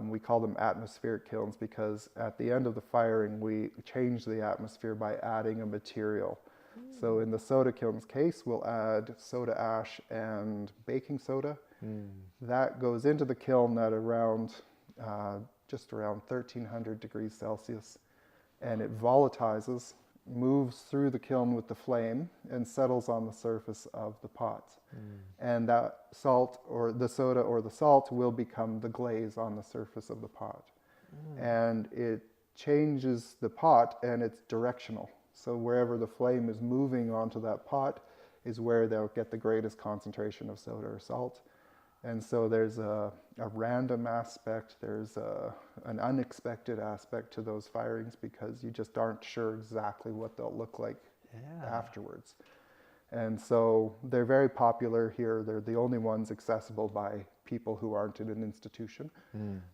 We call them atmospheric kilns because at the end of the firing, we change the atmosphere by adding a material. So in the soda kiln's case, we'll add soda ash and baking soda. That goes into the kiln at around, just around 1300 degrees Celsius. And it volatilizes, moves through the kiln with the flame, and settles on the surface of the pot. And that salt, or the soda or the salt, will become the glaze on the surface of the pot. And it changes the pot, and it's directional. So wherever the flame is moving onto that pot is where they'll get the greatest concentration of soda or salt. And so there's a random aspect, there's an unexpected aspect to those firings because you just aren't sure exactly what they'll look like afterwards. And so they're very popular here. They're the only ones accessible by people who aren't in an institution.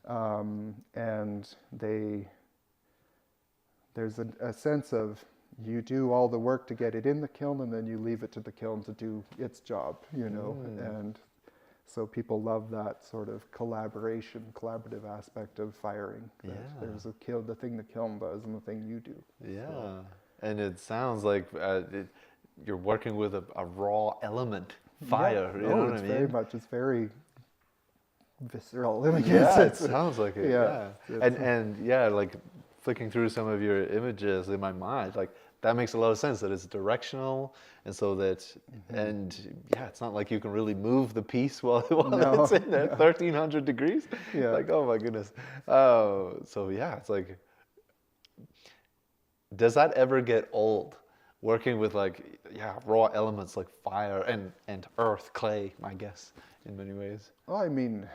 And there's a sense of, you do all the work to get it in the kiln, and then you leave it to the kiln to do its job, and so people love that sort of collaborative aspect of firing. There's the thing the kiln does and the thing you do. And it sounds like you're working with a raw element, fire. You know what I mean? Very much. It's very visceral. It sounds like it. Yeah. And like flicking through some of your images in my mind, like that makes a lot of sense, that it's directional, and so that it's not like you can really move the piece while it's in there 1300 degrees. Like, oh my goodness. So it's like, does that ever get old, working with raw elements like fire and earth, clay, I guess, in many ways? Well, I mean,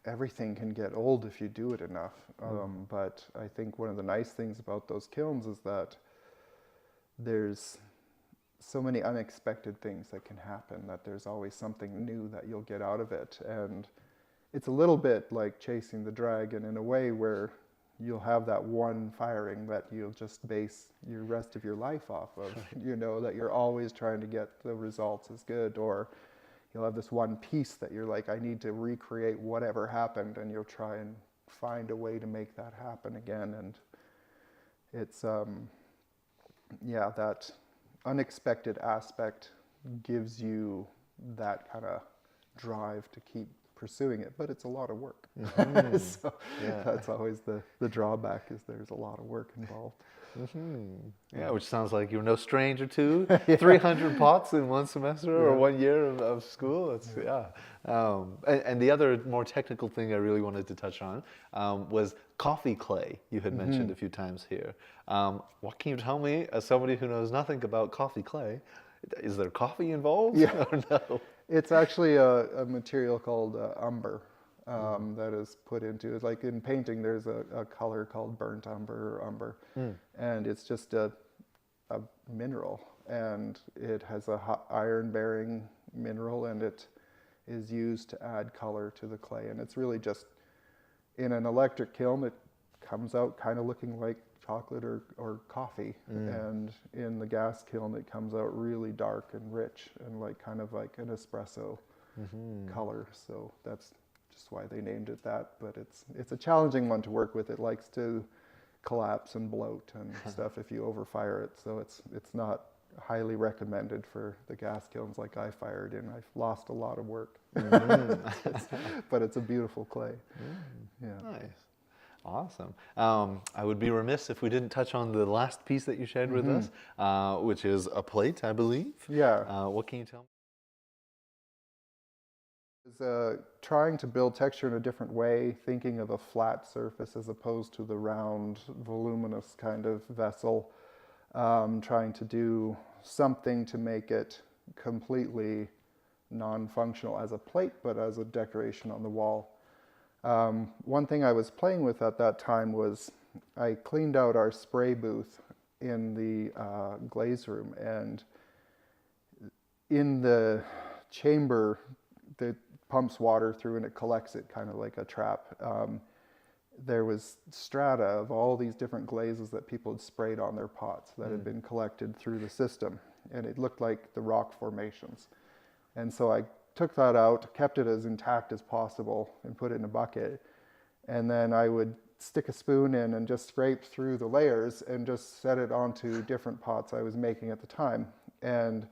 everything can get old if you do it enough. But I think one of the nice things about those kilns is that there's so many unexpected things that can happen, that there's always something new that you'll get out of it. And it's a little bit like chasing the dragon in a way, where you'll have that one firing that you'll just base your rest of your life off of, that you're always trying to get the results as good, or you'll have this one piece that you're like, I need to recreate whatever happened, and you'll try and find a way to make that happen again. And it's, that unexpected aspect gives you that kind of drive to keep pursuing it, but it's a lot of work. So that's always the drawback, is there's a lot of work involved. Which sounds like you're no stranger to 300 pots in one semester or 1 year of school. It's, and the other more technical thing I really wanted to touch on was coffee clay. You had mentioned a few times here. What can you tell me, as somebody who knows nothing about coffee clay? Is there coffee involved or no? It's actually a material called umber. That is put into it. Like in painting, there's a color called burnt umber or umber, and it's just a mineral, and it has a iron-bearing mineral, and it is used to add color to the clay. And it's really just, in an electric kiln, it comes out kind of looking like chocolate or coffee, and in the gas kiln, it comes out really dark and rich and kind of like an espresso color. So that's just why they named it that. But it's a challenging one to work with. It likes to collapse and bloat and stuff if you overfire it. So it's not highly recommended for the gas kilns like I fired in. I've lost a lot of work, but it's a beautiful clay. Nice. Awesome. I would be remiss if we didn't touch on the last piece that you shared with us, which is a plate, I believe. Yeah. What can you tell me? Is trying to build texture in a different way, thinking of a flat surface as opposed to the round, voluminous kind of vessel, trying to do something to make it completely non-functional as a plate, but as a decoration on the wall. One thing I was playing with at that time was I cleaned out our spray booth in the glaze room, and in the chamber that pumps water through and it collects it kind of like a trap. There was strata of all these different glazes that people had sprayed on their pots that had been collected through the system, and it looked like the rock formations. And so I took that out, kept it as intact as possible, and put it in a bucket. And then I would stick a spoon in and just scrape through the layers and just set it onto different pots I was making at the time. And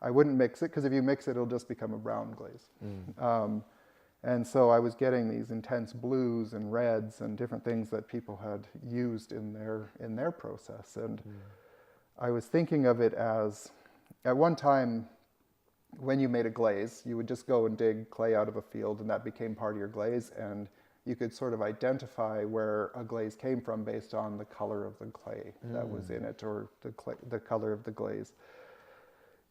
I wouldn't mix it, because if you mix it, it'll just become a brown glaze. And so I was getting these intense blues and reds and different things that people had used in their process. And I was thinking of it as, at one time, when you made a glaze, you would just go and dig clay out of a field, and that became part of your glaze, and you could sort of identify where a glaze came from based on the color of the clay that was in it, or the color of the glaze.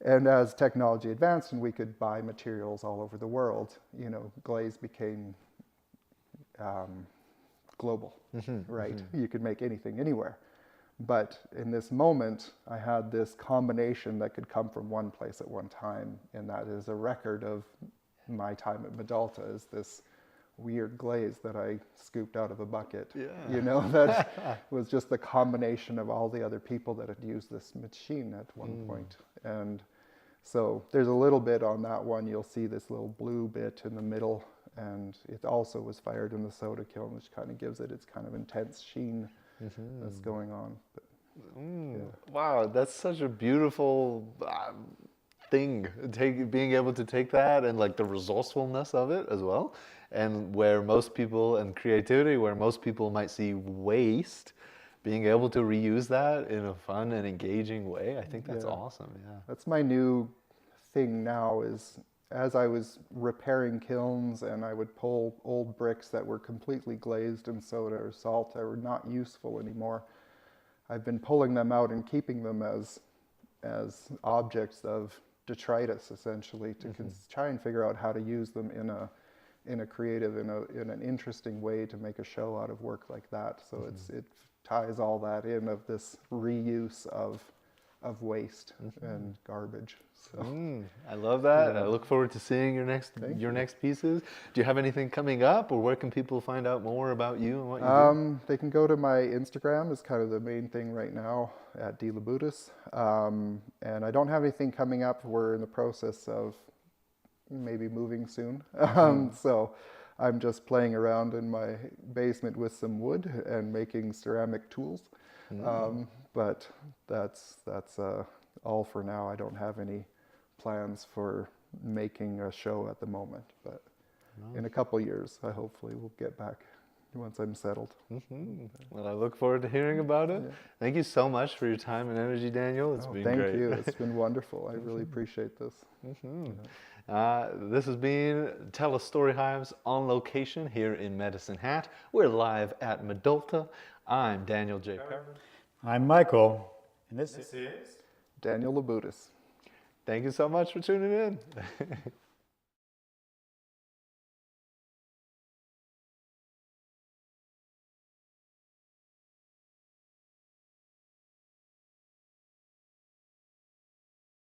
And as technology advanced and we could buy materials all over the world, you know, glaze became global, right? You could make anything anywhere. But in this moment, I had this combination that could come from one place at one time, and that is a record of my time at Medalta, is this weird glaze that I scooped out of a bucket. You know, that was just the combination of all the other people that had used this machine at one point. And so there's a little bit on that one. You'll see this little blue bit in the middle, and it also was fired in the soda kiln, which kind of gives it its kind of intense sheen that's going on. But, Wow, that's such a beautiful thing, being able to take that and like the resourcefulness of it as well, and where most people, and creativity, where most people might see waste, being able to reuse that in a fun and engaging way. I think that's awesome. Yeah, that's my new thing now, is as I was repairing kilns and I would pull old bricks that were completely glazed in soda or salt that were not useful anymore, I've been pulling them out and keeping them as objects of detritus, essentially, to try and figure out how to use them in a creative, in an interesting way to make a show out of work like that. So it ties all that in, of this reuse of waste and garbage. So I love that. I look forward to seeing your next pieces. Do you have anything coming up, or where can people find out more about you and what you do? They can go to my Instagram, is kind of the main thing right now, at Labutes. And I don't have anything coming up. We're in the process of maybe moving soon. So I'm just playing around in my basement with some wood and making ceramic tools. But that's all for now. I don't have any plans for making a show at the moment, but in a couple years, I hopefully will get back once I'm settled. Well, I look forward to hearing about it. Thank you so much for your time and energy, Daniel. It's been great. Thank you. It's been wonderful. I really appreciate this. This has been Tell Us Story Hives on location here in Medicine Hat. We're live at Medalta. I'm Daniel J. Perrin. I'm Michael, and this is Daniel Labutes. Thank you so much for tuning in.